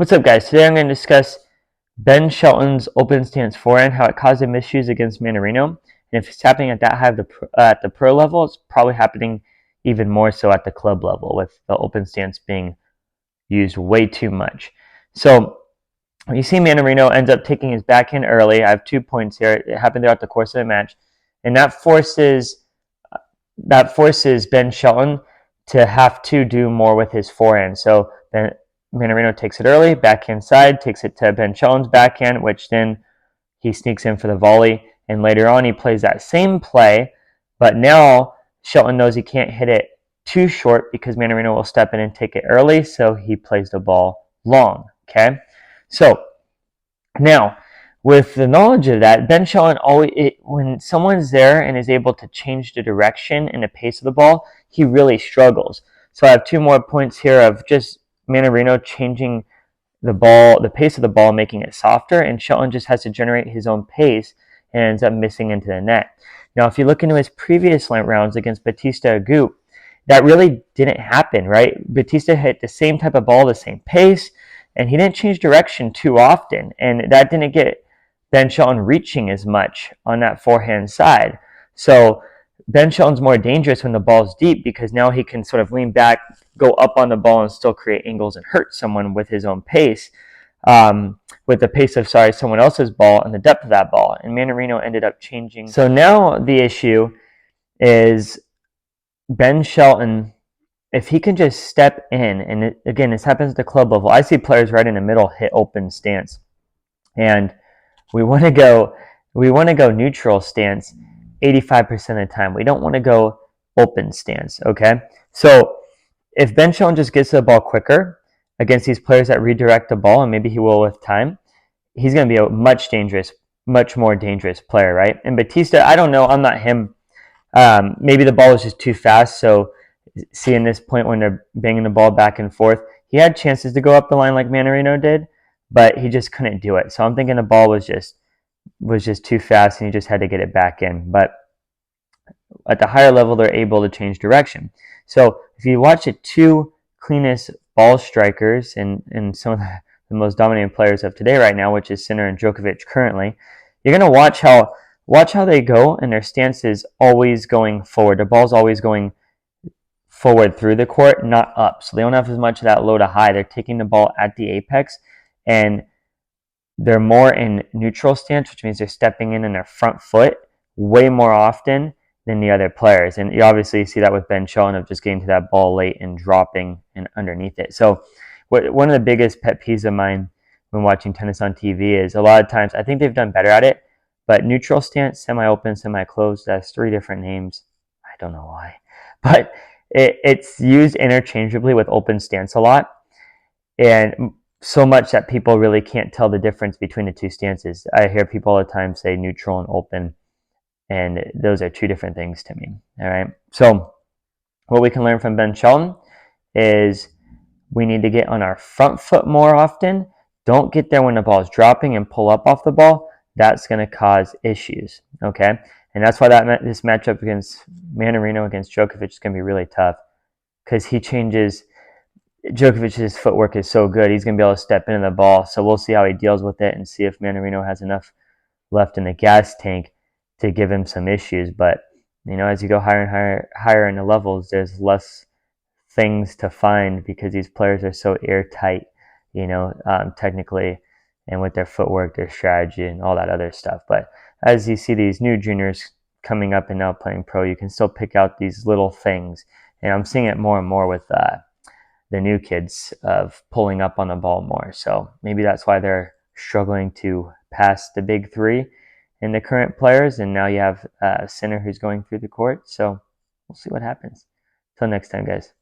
What's up, guys? Today I'm going to discuss Ben Shelton's open stance forehand, how it caused him issues against Manarino. And if it's happening at that high of at the pro level, it's probably happening even more so at the club level, with the open stance being used way too much. So you see Manarino ends up taking his backhand early. I have 2 points here. It happened throughout the course of the match. And that forces Ben Shelton to have to do more with his forehand. So then Manarino takes it early, backhand side, takes it to Ben Shelton's backhand, which then he sneaks in for the volley. And later on, he plays that same play, but now Shelton knows he can't hit it too short because Manarino will step in and take it early, so he plays the ball long. Okay, so now, with the knowledge of that, Ben Shelton when someone's there and is able to change the direction and the pace of the ball, he really struggles. So I have 2 more points here of just Manarino changing the pace of the ball, making it softer, and Shelton just has to generate his own pace and ends up missing into the net. Now, if you look into his previous rounds against Bautista Agut, that really didn't happen, right? Bautista hit the same type of ball, the same pace, and he didn't change direction too often, and that didn't get Ben Shelton reaching as much on that forehand side. So Ben Shelton's more dangerous when the ball's deep because now he can sort of lean back, go up on the ball, and still create angles and hurt someone with his own pace, with the pace of someone else's ball and the depth of that ball. And Manarino ended up changing. So now the issue is Ben Shelton, if he can just step in, and again, this happens at the club level. I see players right in the middle hit open stance, and we want to go neutral stance 85% of the time. We don't want to go open stance. Okay, so if Ben Shelton just gets to the ball quicker against these players that redirect the ball, and maybe he will with time, he's going to be a much more dangerous player, right? And Bautista, I don't know. I'm not him. Maybe the ball was just too fast. So seeing this point when they're banging the ball back and forth, he had chances to go up the line like Manarino did, but he just couldn't do it. So I'm thinking the ball was just too fast and he just had to get it back in. But at the higher level, they're able to change direction. So if you watch the 2 cleanest ball strikers and some of the most dominant players of today right now, which is Sinner and Djokovic currently, you're going to watch how they go, and their stance is always going forward. The ball's always going forward through the court, not up. So they don't have as much of that low to high. They're taking the ball at the apex, and they're more in neutral stance, which means they're stepping in their front foot way more often than the other players. And you obviously see that with Ben Shelton of just getting to that ball late and dropping and underneath it. So one of the biggest pet peeves of mine when watching tennis on TV is a lot of times, I think they've done better at it, but neutral stance, semi-open, semi-closed, that's 3 different names. I don't know why. But it's used interchangeably with open stance a lot. And so much that people really can't tell the difference between the 2 stances. I hear people all the time say neutral and open, and those are 2 different things to me. All right. So what we can learn from Ben Shelton is we need to get on our front foot more often. Don't get there when the ball is dropping and pull up off the ball. That's going to cause issues. Okay. And that's why this matchup against Manarino against Djokovic is going to be really tough, because Djokovic's footwork is so good. He's going to be able to step into the ball. So we'll see how he deals with it and see if Manarino has enough left in the gas tank to give him some issues. But, as you go higher and higher in the levels, there's less things to find because these players are so airtight, technically, and with their footwork, their strategy, and all that other stuff. But as you see these new juniors coming up and now playing pro, you can still pick out these little things. And I'm seeing it more and more with the new kids of pulling up on the ball more. So maybe that's why they're struggling to pass the big 3 in the current players. And now you have a Sinner who's going through the court. So we'll see what happens. Till next time, guys.